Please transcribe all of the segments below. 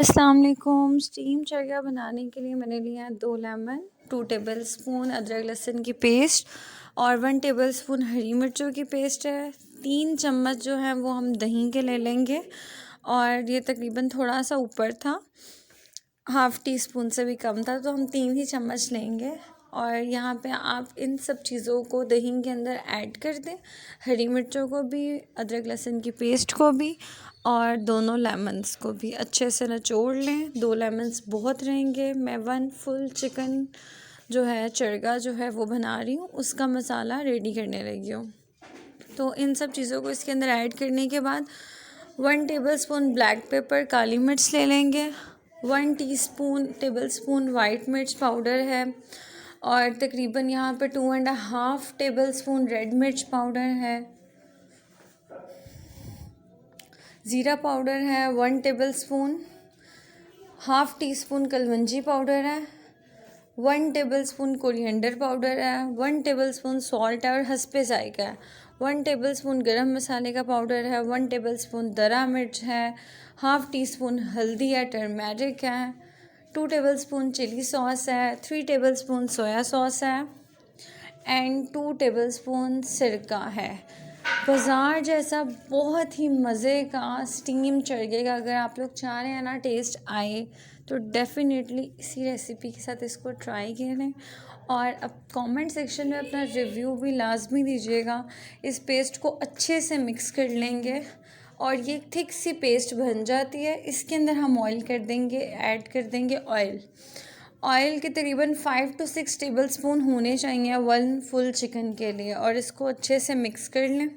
अस्सलाम वालेकुम। स्टीम चरगा बनाने के लिए मैंने लिया है 2 लेमन, 2 टेबलस्पून अदरक लहसुन की पेस्ट और 1 टेबलस्पून हरी मिर्चों की पेस्ट है। 3 चम्मच जो है वो हम दही के ले लेंगे और ये तकरीबन थोड़ा सा ऊपर था, हाफ़ टी स्पून से भी कम था, तो हम 3 ही चम्मच लेंगे। और यहाँ पे आप इन सब चीज़ों को दही के अंदर ऐड कर दें, हरी मिर्चों को भी, अदरक लहसुन की पेस्ट को भी और दोनों लेमन्स को भी अच्छे से निचोड़ लें। 2 लेमन्स बहुत रहेंगे। मैं 1 फुल चिकन जो है चरगा जो है वो बना रही हूँ, उसका मसाला रेडी करने लगी हूँ। तो इन सब चीज़ों को इसके अंदर ऐड करने के बाद 1 टेबलस्पून ब्लैक पेपर काली मिर्च ले लेंगे, 1 टेबलस्पून वाइट मिर्च पाउडर है और तकरीबन यहाँ पर 2.5 टेबलस्पून रेड मिर्च पाउडर है। ज़ीरा पाउडर है 1 tablespoon, half tea spoon kalonji powder है, 1 टेबलस्पून कोरिएंडर पाउडर है, 1 टेबलस्पून सॉल्ट है और हस्बे ज़ायक़ा है, 1 टेबलस्पून गरम मसाले का पाउडर है, 1 टेबलस्पून दरा मिर्च है, हाफ़ टी स्पून हल्दी है, टर्मेरिक है, 2 टेबलस्पून चिली सॉस है, 3 टेबलस्पून सोया सॉस है एंड 2 टेबलस्पून सिरका है। बाज़ार जैसा बहुत ही मज़े का स्टीम चरगे का अगर आप लोग चाह रहे हैं ना टेस्ट आए, तो डेफ़िनेटली इसी रेसिपी के साथ इसको ट्राई करें और अब कमेंट सेक्शन में अपना रिव्यू भी लाजमी दीजिएगा। इस पेस्ट को अच्छे से मिक्स कर लेंगे और ये थिक सी पेस्ट बन जाती है। इसके अंदर हम ऑयल कर देंगे, ऐड कर देंगे ऑयल के तकरीबन 5 to 6 टेबलस्पून होने चाहिए 1 फुल चिकन के लिए और इसको अच्छे से मिक्स कर लें।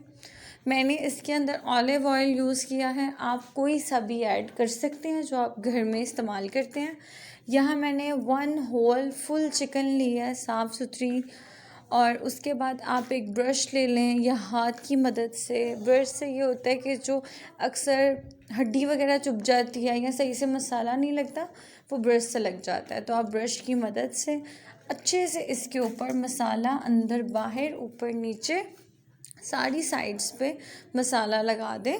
मैंने इसके अंदर ऑलिव ऑयल यूज़ किया है, आप कोई सा भी ऐड कर सकते हैं जो आप घर में इस्तेमाल करते हैं। यहाँ मैंने 1 होल फुल चिकन लिया है साफ़ सुथरी और उसके बाद आप एक ब्रश ले लें या हाथ की मदद से। ब्रश से ये होता है कि जो अक्सर हड्डी वगैरह चुभ जाती है या सही से मसाला नहीं लगता, वो ब्रश से लग जाता है, तो आप ब्रश की मदद से अच्छे से इसके ऊपर मसाला अंदर बाहर ऊपर नीचे सारी साइड्स पे मसाला लगा दें।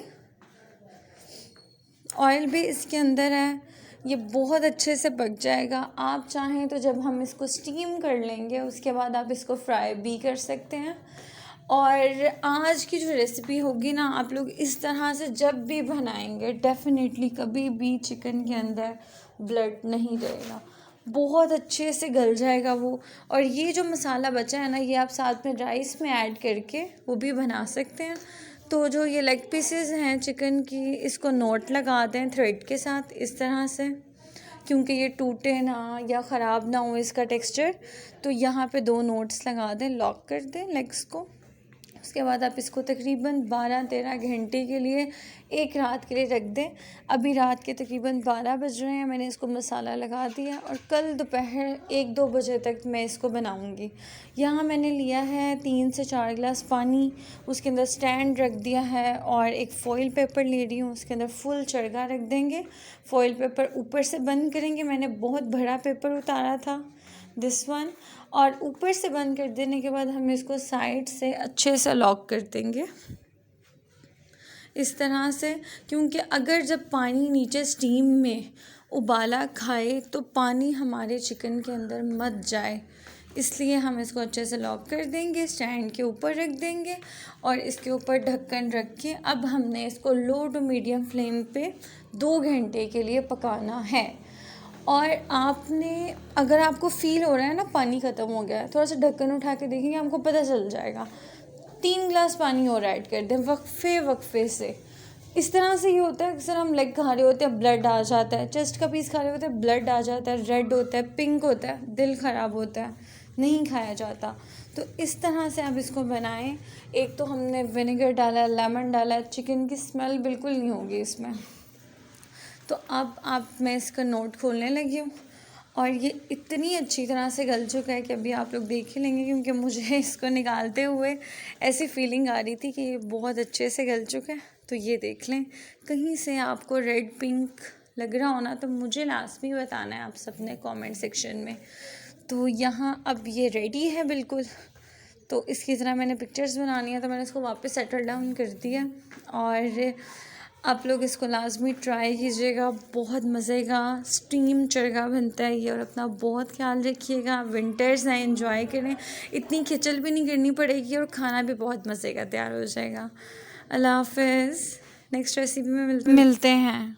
ऑयल भी इसके अंदर है, ये बहुत अच्छे से पक जाएगा। आप चाहें तो जब हम इसको स्टीम कर लेंगे उसके बाद आप इसको फ्राई भी कर सकते हैं। और आज की जो रेसिपी होगी ना, आप लोग इस तरह से जब भी बनाएंगे डेफ़िनेटली कभी भी चिकन के अंदर ब्लड नहीं रहेगा, बहुत अच्छे से गल जाएगा वो। और ये जो मसाला बचा है ना, ये आप साथ में राइस में ऐड करके वो भी बना सकते हैं। तो जो ये लेग पीसेस हैं चिकन की, इसको नोट लगा दें थ्रेड के साथ इस तरह से, क्योंकि ये टूटे ना या ख़राब ना हो इसका टेक्सचर। तो यहाँ पे 2 नोट्स लगा दें, लॉक कर दें लेग्स को। उसके बाद आप इसको तकरीबन 12-13 घंटे के लिए एक रात के लिए रख दें। अभी रात के तकरीबन 12 बज रहे हैं, मैंने इसको मसाला लगा दिया और कल दोपहर 1-2 बजे तक मैं इसको बनाऊंगी। यहाँ मैंने लिया है 3 से 4 गिलास पानी, उसके अंदर स्टैंड रख दिया है और एक फ़ॉइल पेपर ले रही हूँ, उसके अंदर फुल चरगा रख देंगे। फ़ॉइल पेपर ऊपर से बंद करेंगे, मैंने बहुत बड़ा पेपर उतारा था दिस वन, और ऊपर से बंद कर देने के बाद हम इसको साइड से अच्छे से लॉक कर देंगे इस तरह से। क्योंकि अगर जब पानी नीचे स्टीम में उबाला खाए तो पानी हमारे चिकन के अंदर मत जाए, इसलिए हम इसको अच्छे से लॉक कर देंगे, स्टैंड के ऊपर रख देंगे और इसके ऊपर ढक्कन रख के अब हमने इसको लो टू मीडियम फ्लेम पे 2 घंटे के लिए पकाना है। और आपने, अगर आपको फ़ील हो रहा है ना पानी ख़त्म हो गया है, थोड़ा सा ढक्कन उठा के देखेंगे, आपको पता चल जाएगा। 3 गिलास पानी और ऐड कर दें वक्फे से। इस तरह से ये होता है, अक्सर हम लेग खा रहे होते हैं, ब्लड आ जाता है, चेस्ट का पीस खा रहे होते हैं, ब्लड आ जाता है, रेड होता है, पिंक होता है, दिल ख़राब होता है, नहीं खाया जाता। तो इस तरह से आप इसको बनाएं। एक तो हमने विनेगर डाला, लेमन डाला, चिकन की स्मेल बिल्कुल नहीं होगी इसमें। तो अब मैं इसका नोट खोलने लगी हूँ और ये इतनी अच्छी तरह से गल चुका है कि अभी आप लोग देख ही लेंगे, क्योंकि मुझे इसको निकालते हुए ऐसी फीलिंग आ रही थी कि ये बहुत अच्छे से गल चुका है। तो ये देख लें, कहीं से आपको रेड पिंक लग रहा हो ना, तो मुझे लास्ट में बताना है आप सब ने कमेंट सेक्शन में। तो यहाँ अब ये रेडी है बिल्कुल। तो इसकी तरह मैंने पिक्चर्स बनानी है, तो मैंने इसको वापस सेटल डाउन कर दिया और आप लोग इसको लाजमी ट्राई कीजिएगा, बहुत मज़े का स्टीम चरगा बनता है ये। और अपना बहुत ख्याल रखिएगा, विंटर्स हैं, एंजॉय करें, इतनी खिचल भी नहीं करनी पड़ेगी और खाना भी बहुत मज़े का तैयार हो जाएगा। अल्लाह हाफ़िज़, नेक्स्ट रेसिपी में मिलते हैं।